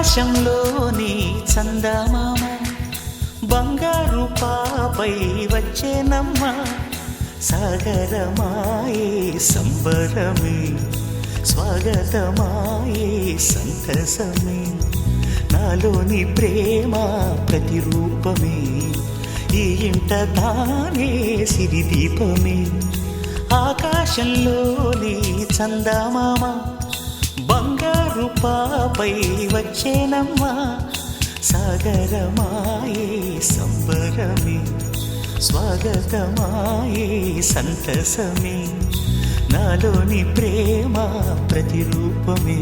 ఆకాశంలోని చందమామ బంగారు పాపై వచ్చేనమ్మ సాగరమాయే సంబరమే స్వాగతమాయే సంతసమే నాలోని ప్రేమ ప్రతిరూపమే ఈ ఇంట తానే సిరిదీపమే ఆకాశంలోని చందమామ బంగారు పాపై వచ్చేనమ్మా సాగరమాయే సంబరమే స్వాగతమాయే సంతసమే నాలోని ప్రేమ ప్రతిరూపమే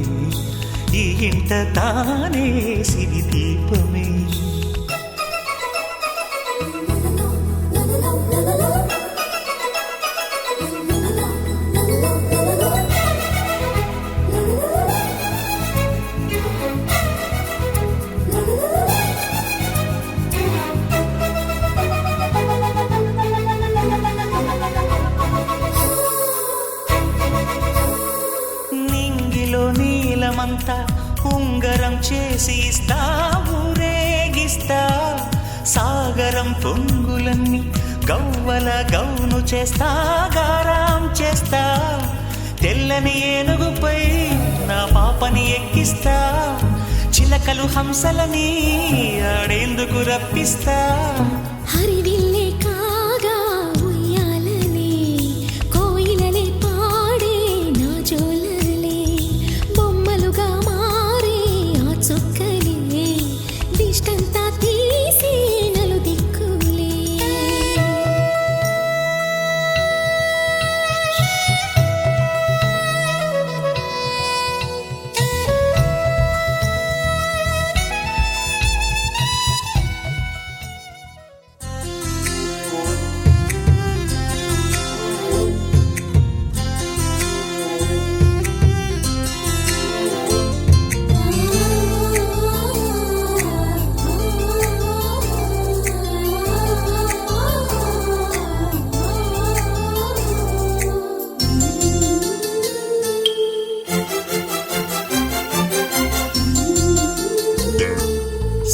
ఈ ఇంట తానే సిరిదీపమే నీలమంతా ఉంగరం చేసి ఇస్తా ఊరేగిస్తా సాగరం పొంగులన్నీ గవ్వల గౌను చేస్తా గారాం చేస్తా తెల్లని ఏనుగుపై నా పాపని ఎక్కిస్తా చిలకలు హంసలని ఆడేందుకు రప్పిస్తా హరివిల్లే కాగా ఉయ్యాలనే కోయిలలే పాడే నా జోలలే బొమ్మలుగా మారే ఆ చొక్కలే దిష్టంతా తీసి నలు దిక్కులే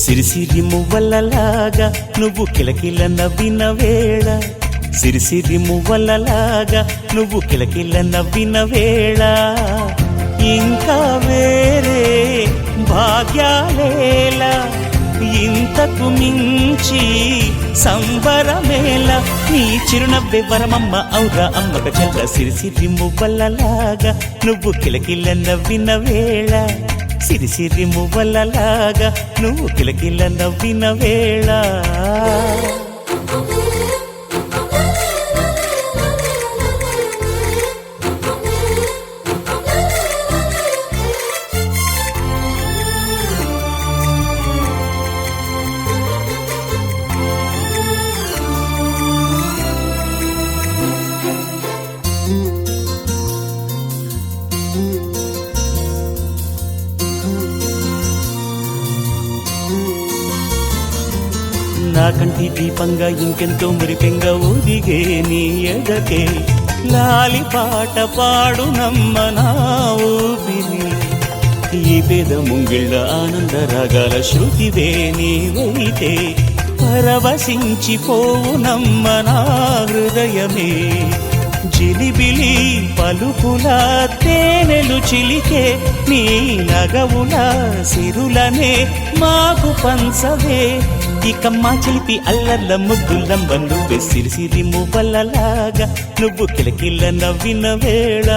సిరిసిరి మువ్వలలాగా నువ్వు కిలకిల నవ్విన వేళ సిరిసిరి మువ్వలలాగా నువ్వు కిలకిల నవ్విన వేళ ఇంకా వేరే భాగ్యాలేలా ఇంతకు మించి సంబరమేళ నీ చిరునవ్వే వరమమ్మ ఔరా అమ్మక చెల్ల సిరిసిరి మువ్వలలాగా నువ్వు కిలకిల నవ్విన వేళ సిరిసిరి మువ్వలలాగా నువ్వు కిలకిల నవ్విన వేళ నా కంటి దీపంగా ఇంకెంతో మురిపెంగా ఊదిగే నీ ఎదకే లాలి పాట పాడు నమ్మ నా ఊపిరి ఈ పేద ముంగిళ్ళ ఆనంద రాగాల శృతివే నీవైతే పరవశించిపోవు నమ్మ నా హృదయమే జిలిబిలి పలుకుల తేనెలు చిలికే నీ నగవుల సిరులనే మాకు పంచవే ఇకమ్మా చిలిపి అల్లర్ల ముద్దులంబ నువ్వే సిరిసిరి మువ్వలలాగా నువ్వు కిలకిల నవ్విన వేళ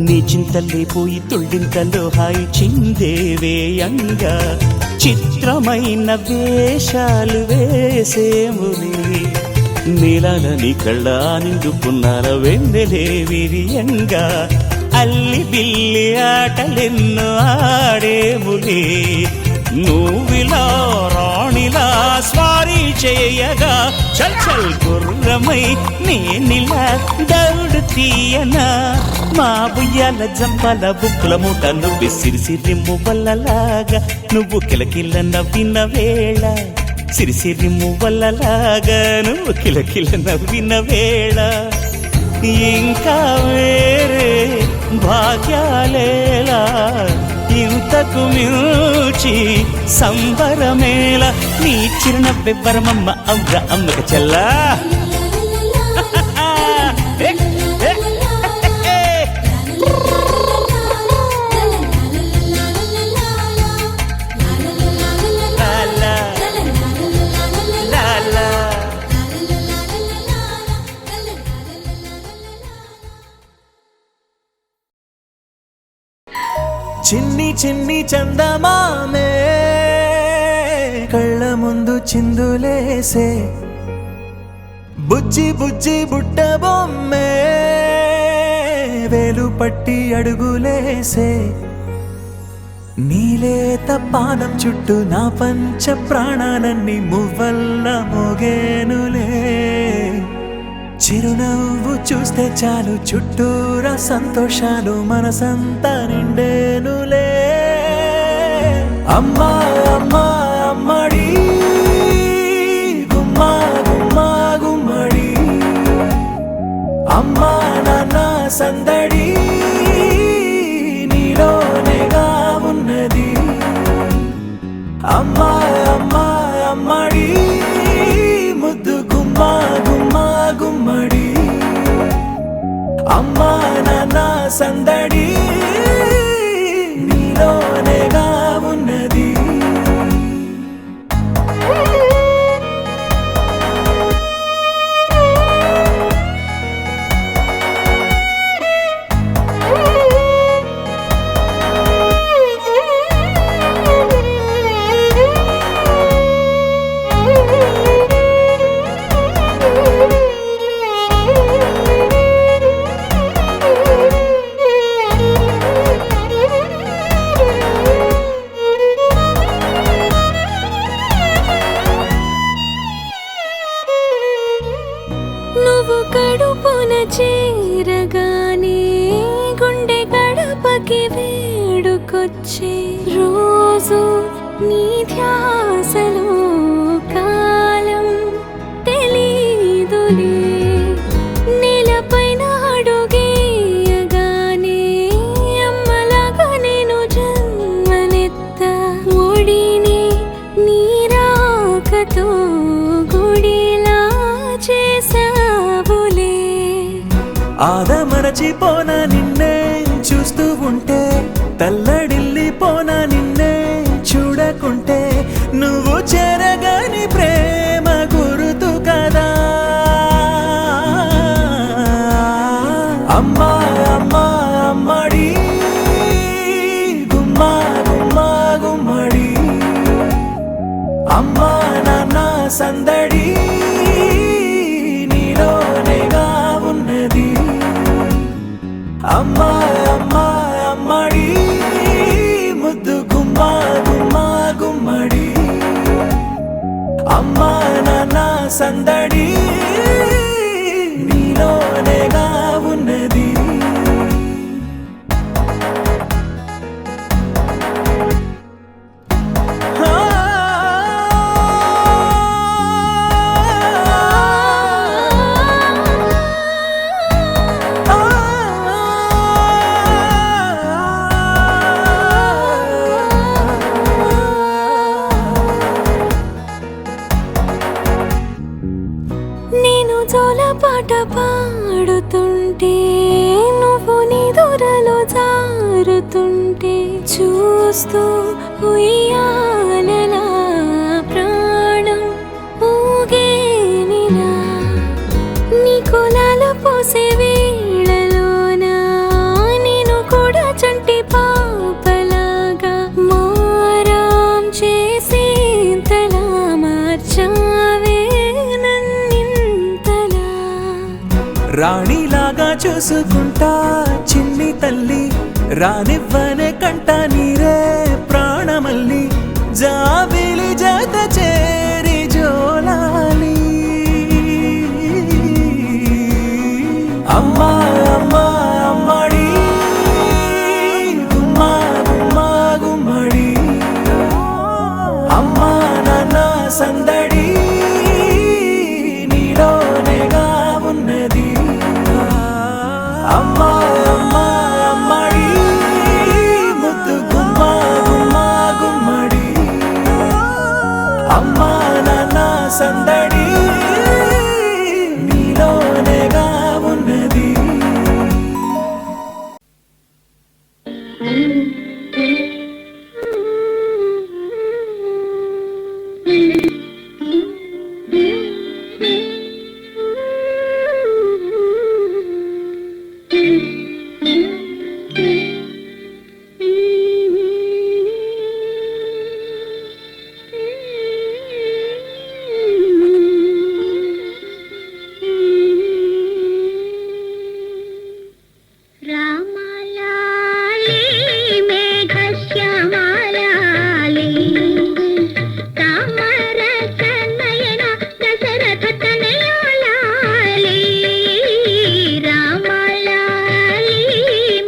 నీ చింతలే పోయి తుళ్ళింతలో హాయి చిందేవేయంగా చిత్రమైన వేషాలు వేసేముని నీలాల నీ కళ్ళ నిండు పున్నాల వెన్నెలే విరియంగా అల్లి బిల్లి ఆటలెన్నో ఆడేములే నువ్విలా రాణిలా స్వారీ చేయగా చల్ చల్ గుర్రమై నేనిలా దౌడు తీయనా మా బుయ్యాల జంపాల బుక్కుల మూట నువ్వు సిరిసిరి మువ్వల్లలాగా నువ్వు కిలకిల నవ్విన వేళ సిరిసిరి మువ్వల్లలాగా నువ్వు కిలకిల నవ్విన వేళ ఇంకా వేరే భాగ్యాలేలా ఇంతకు మించి సంబరమేళ నీ చిరునవ్వెవ్వరమమ్మ అవ్వ అమ్మక చెల్లా చిన్ని చిన్ని చందమామే కళ్ళ ముందు చిందులేసే బుజ్జి బుజ్జి బుట్ట బొమ్మే వేలు పట్టి అడుగులేసే నీలేత పాదం చుట్టూ నా పంచ ప్రాణాలన్నీ మువ్వల్ల మోగేనులే చిరునవ్వు చూస్తే చాలు చుట్టూరా సంతోషాలు మనసంతా నిండేనులే అమ్మా అమ్మా అమ్మడి గుమ్మా గుమ్మా గుమ్మడి అమ్మా నాన్న సందడి నీలోనేగా ఉన్నది అమ్మా అమ్మా అమ్మడి ముద్దు గుమ్మా గుమ్మా గుమ్మడి అమ్మా నాన్న సందడి నీలోనేగా ఉన్నది నువ్వు కడుపున చేరగానే గుండె గడపకి వేడుకొచ్చే రోజు నీ ధ్యాసలో కాలం తెలీదులే నేలపైన అడుగేయగానే అమ్మలాగా నేను జన్మనెత్త ఒడిని నీ రాకతో గుడిలా చేసావులే ఆదమరచిపోనా నిన్నే చూస్తూ ఉంటే తల్లడిల్లిపోనా నిన్నే చూడకుంటే నువ్వు చెరగని ప్రేమ గురుతు కదా అమ్మా అమ్మా అమ్మడి గుమ్మా గుమ్మా గుమ్మడి అమ్మా నాన్న సందడి నీలోనేగా ఉన్నది అమ్మా అమ్మా అమ్మడి ముద్దు గుమ్మా గుమ్మా గుమ్మడి అమ్మా నాన్న సందడి నీలోనేగా ఉన్నది నేను జోలపాట పాడుతుంటే నువ్వు నిదురలో జారుతుంటే చూస్తూ ఉయ్యాలలా ప్రాణం ఊగేనిలా నీ కులాల పోసే వేళలోనా నేను కూడా చంటి పాపలాగా మారాం చేసేంతలా మార్చావే రాణిలాగా చూసుకుంటా చిన్ని తల్లి, రానివ్వనే కంట నీరే ప్రాణమల్లి, జాబిలి జత చేరి జోలాలి. అమ్మా అమ్మా అమ్మడి, గుమ్మా గుమ్మా గుమ్మడి, అమ్మా నాన్న సందడి నీలోనేగా ఉన్నది. అమ్మా అమ్మా అమ్మడి, ముద్దు గుమ్మా గుమ్మా గుమ్మడి, అమ్మా నాన్న సందడి నీలోనేగా ఉన్నది. రామలాలి మేఘశ్యామలాలి, తామరసనయన దశరథ తనయాలాలి. రామలాలి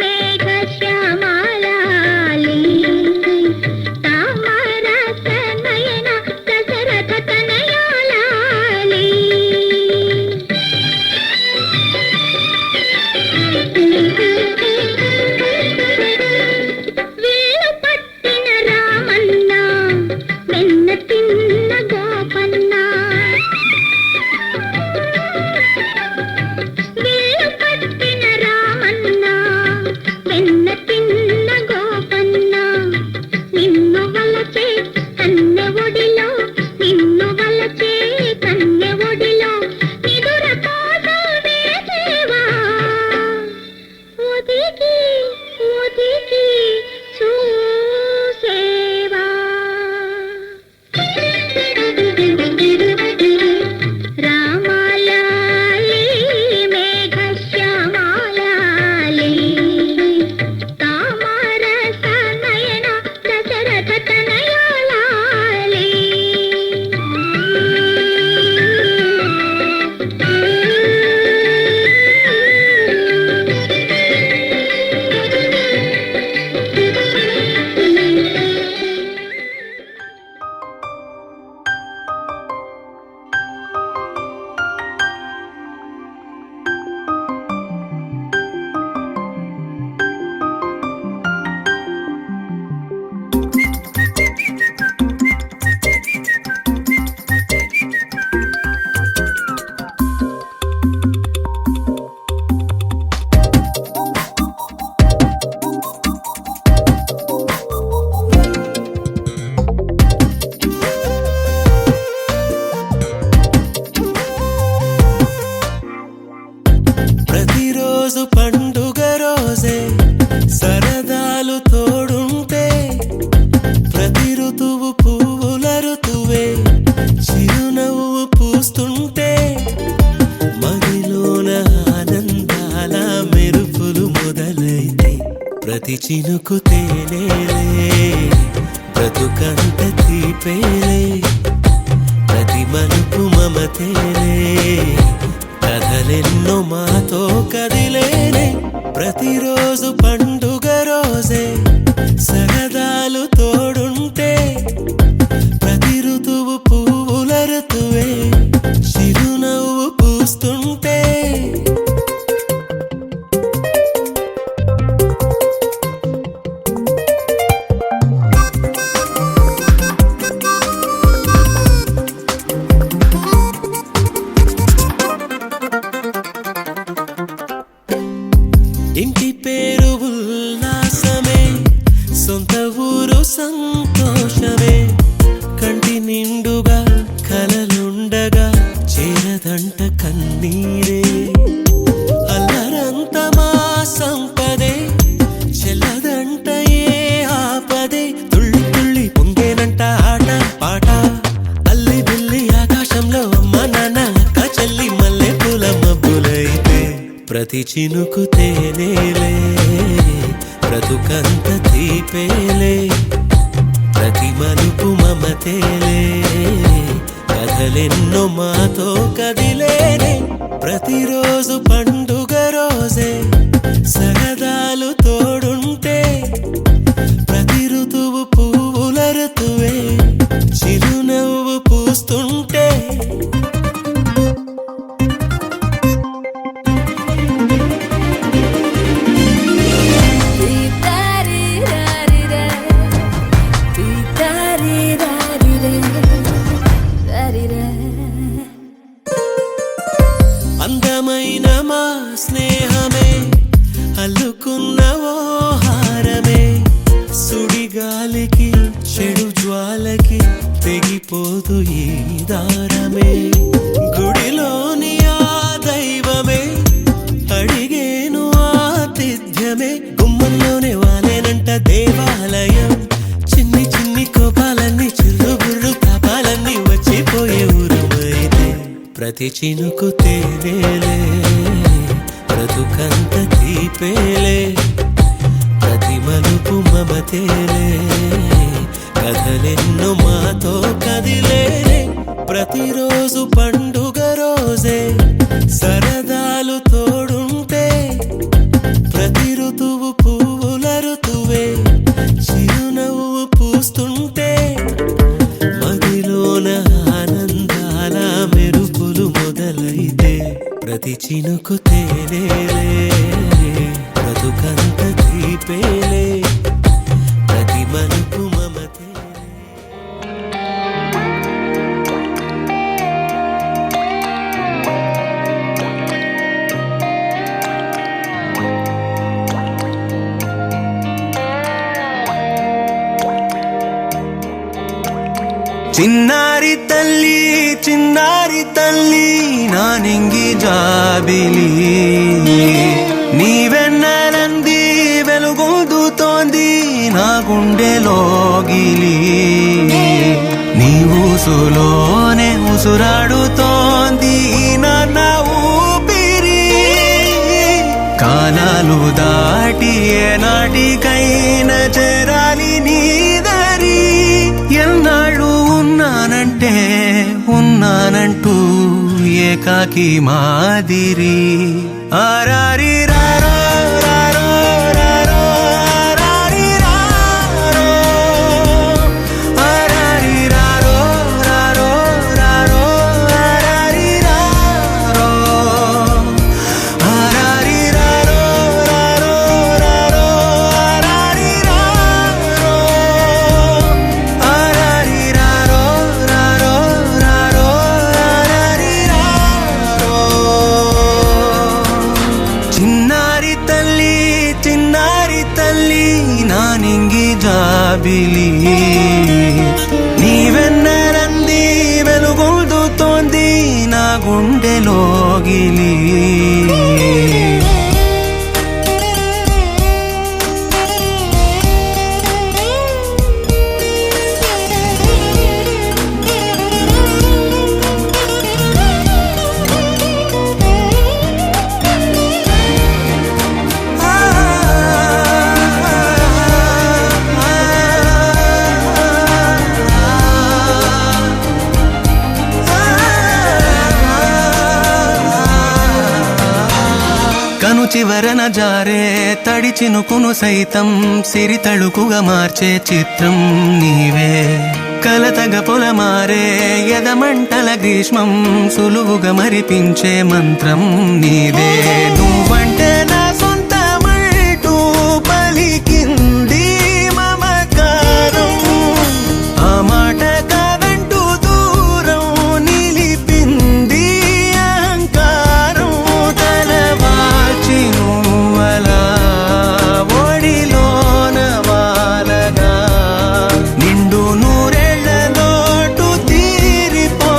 మేఘశ్యామలాలి, తామరసనయన దశరథ తనయాలాలి. వేలు పట్టిన రామన్న, వెన్న తిన్న గోపన్న, వేలు పట్టిన రామన్న, వెన్న తిన్న గోపన్న, నిన్ను వలచే కన్నె ఒడిలో, నిన్ను వలచే కన్నె ఒడిలో నిదుర కోసం వేసేవా, ఒదిగి ఒదిగి చూసేవా. రామలాలి మేఘశ్యామలాలి, తామరసనయన దశరథ తనయాలాలి. ప్రతిరోజు పండుగ రోజే సరదాలు తోడుంటే, ప్రతి ఋతువు పువ్వుల ఋతువే చిరునవ్వు పూస్తుంటే, మదిలోన ఆనందాల మెరుపులు మొదలైతే, ప్రతి చినుకు తేనేలే బ్రతుకంత తీపేలే, ప్రతి మలుపు మమతేలే కథలెన్నో మాతో కదిలేనే. ప్రతిరోజు పండుగ రోజే సరదాలు తోడుంటే, ప్రతి ఋతువు పువ్వుల ఋతువే చిరునవ్వు పూస్తుంటే, ఇంటి పేరు ప్రతి చినుకు తేనేలే బ్రతుకంత తీపేలే ప్రతి మలుపు మమతేలే కథలెన్నో మాతో కదిలేనే ప్రతిరోజు పండుగ రోజే సరదాలు తోడుంటే ప్రతి ఋతువు పువ్వుల ఋతువే చిరునవ్వు పూస్తుంటే అందమైన మా స్నేహమే అల్లుకున్న ఓ హారమే సుడిగాలికి చెడు జ్వాలకి తెగిపోదు ఈ దారమే గుడిలోని ఆ దైవమే అడిగేను ఆతిథ్యమే గుమ్మంలోనే వాలేనంట దేవాలయం చిన్ని చిన్ని కోపాలన్నీ చిల్లుబుర్రు తాపాలన్నీ వచ్చిపోయే ఊరుమైతే ప్రతి చినుకు తేనేలే బ్రతుకంత తీపేలే ప్రతి మలుపు మమతేలే కథలెన్నో మాతో కదిలేనే ప్రతిరోజు పండుగ రోజే సరదాలు తోడుంటే ప్రతి ఋతువు పువ్వుల ఋతువే చిరునవ్వు పూస్తుంటే మదిలోన ఆనందాల మెరుపులు మొదలైతే ప్రతి చినుకు తేనేలే బ్రతుకంత తీపేలే ప్రతి మలుపు మమతేలే చిన్నారి తల్లి నా నింగి జాబిలి నీవెన్నెలంది వెలుగొందుతోంది నా గుండెలోగిలి నీ ఊసులోనే ఉసురాడుతోంది నా ఊపిరి కాలాలు దాటి ఏనాటికైనా చేరాలి నీ దరి ఎన్నాళ్ళు ఉన్నానంటూ ఏకాకి మాదిరి ఆరారి రారో రారో రారో ఆరారి రారో ఆరారి రారో రారో రారో ఆరారి రారో ఆరారి రారో రారో రారో ఆరారి రారో ఆరారి రారో రారో రారో ఆరారి రారో చిన్నారి తల్లి నా నింగి జాబిలి నీవెన్నెలంది వెలుగొందుతోంది నా గుండెలోగిలి కను చివరన జారే తడి చినుకును సైతం సిరి తళుకుగా మార్చే చిత్రం నీవే కలతగ పొలమారే ఎదమంటల గ్రీష్మం సులువుగా మరిపించే మంత్రం నీవే నువ్వంటే నా సొంతమంటూ పలికింది మమకారం ఆ మాట కాదంటూ దూరం నిలిపింది అహంకారం తలవాచి నువ్వలా ఒడిలోన వాలగా నిండు నూరేళ్ల లోటు తీరిపోదదే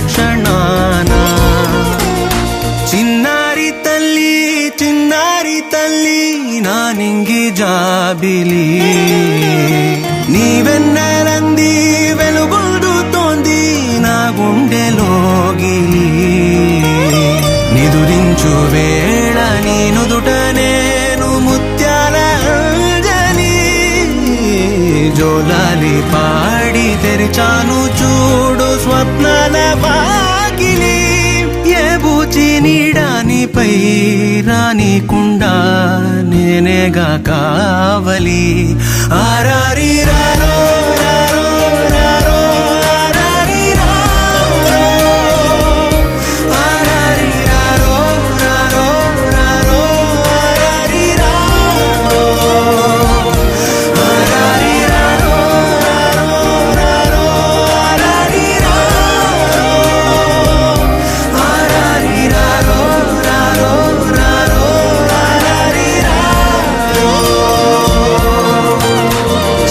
క్షణానా చిన్నారి తల్లి నా నింగి జాబిలి నీవెన్నెలంది వెలుగొందుతోంది నా గుండెలోగిలి నిదురించు వేళ నీ నుదుట నేను ముత్యాల అంజలి జోలాలి పాడి తెరిచాను చూడు స్వప్నాల వాకిలి ఏ బూచి నీడానిపై రానికుండా నేనేగా కావలి ఆరారి రారో రారో రారో ఆరారి రారో ఆరారి రారో రారో రారో ఆరారి రారో ఆరారి రారో రారో రారో ఆరారి రారో ఆరారి రారో రారో రారో ఆరారి రారో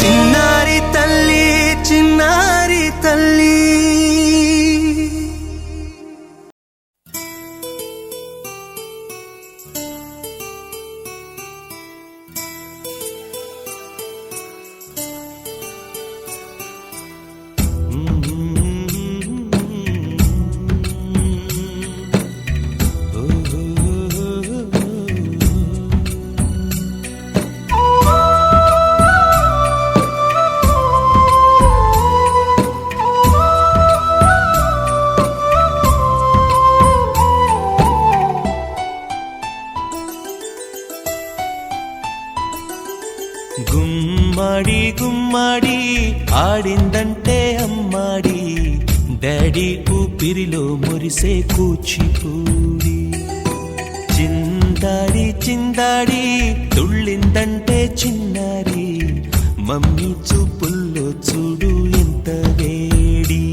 చిన్నారి తల్లి చిన్నారి తల్లి గుమ్మడి గుమ్మడి ఆడిందంటే అమ్మాడి డాడీ ఊపిరిలో మురిసే కూచిపూడి చిందాడి చిందాడి తుళ్ళిందంటే చిన్నారి మమ్మీ చూపుల్లో చూడు ఎంత వేడి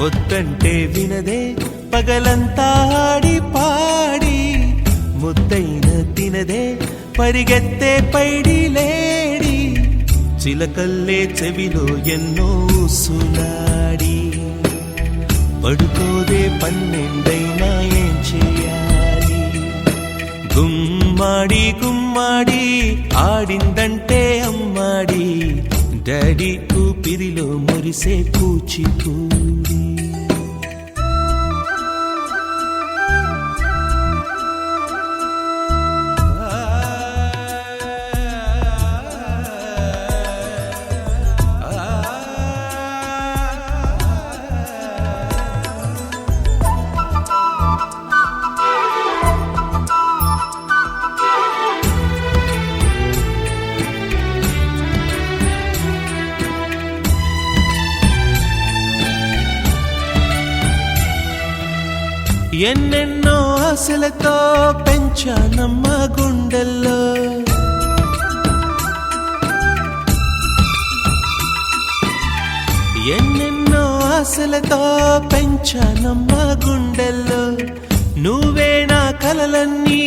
వద్దంటే వినదే పగలంతా ఆడి పాడి ముద్దైన తినదే పరిగెత్తే పైడి లేడి చిలకల్లే చెవిలో ఎన్నో సులాడి పడుకోదే పన్నెండైనా ఏం చేయాలి గుమ్మాడి గుమ్మాడి ఆడిందంటే అమ్మాడి డాడీ ఊపిరిలో మురిసే కూచిపూడి ఎన్నెన్నో ఆశలతో పెంచానమ్మ గుండెల్లో ఎన్నెన్నో ఆశలతో పెంచానమ్మ గుండెల్లో నువ్వే నా కలలన్నీ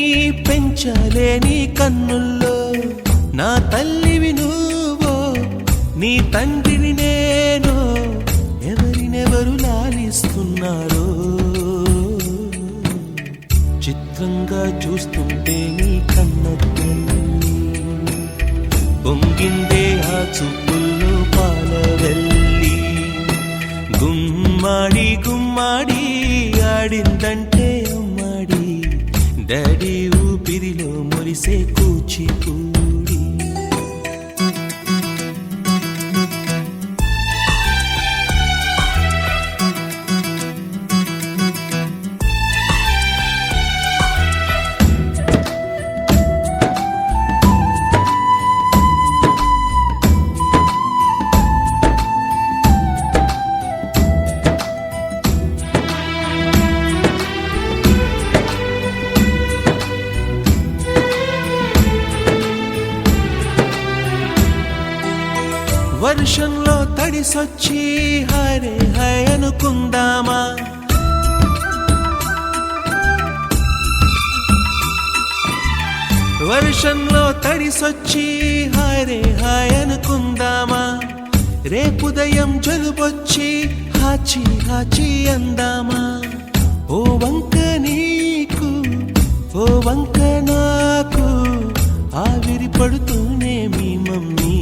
పెంచాలే నీ కన్నుల్లో నా తల్లివి నువ్వో నీ తండ్రిని నేను ఎవరినెవరు లాలిస్తున్నారో చిత్రంగా చూస్తుంటే నీ కన్నతల్లి పొంగిందే ఆ చూపుల్లో పాలవెల్లి గుమ్మాడి గుమ్మాడి ఆడిందంటే అమ్మాడి డాడీ ఊపిరిలో మురిసే కూచిపూడి వర్షంలో తడిసొచ్చి హరే హై అనుకుందామా వర్షంలో తడిసొచ్చి హరే హాయ్ అనుకుందామా రేపుదయం జలుబొచ్చి హాచి హాచి అందామా ఓ వంక నీకు ఓ వంక నాకు ఆవిరి పడుతూనే మీ మమ్మీ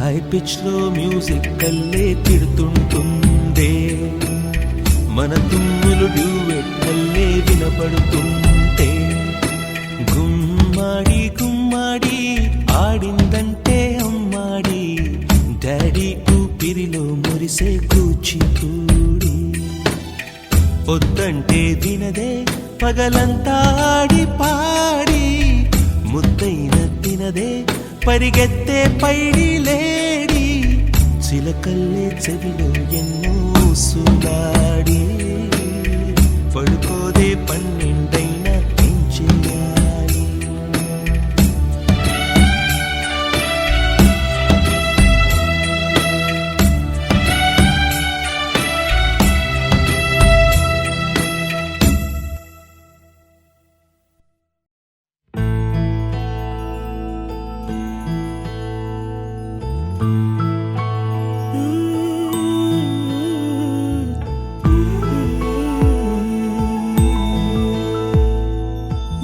హై పిచ్ లో మ్యూజిక్ కల్లే తిడుతుంటుందే మన తుమ్ములు డ్యూవెట్టల్లే వినపడుతుంటే గుమ్మాడి గుమ్మాడి ఆడిందంటే అమ్మాడి డాడీ ఊపిరిలో మురిసే కూచిపూడి పొద్దంటే వినదే పగలంతా ఆడి పాడి ముద్దైన తినదే పరిగెత్తే పైడి లేడి చిలకల్లే చెవిలో ఎన్నో సులాడి పడుకోదే పన్నెండైనా ఏం చేయాలి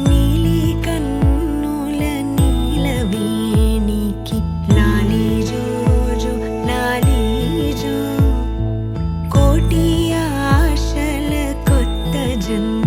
నీలి కన్నుల నీలవేణికి లాలి జోజో లాలి జో కోటి ఆశల కొత్త జన్మ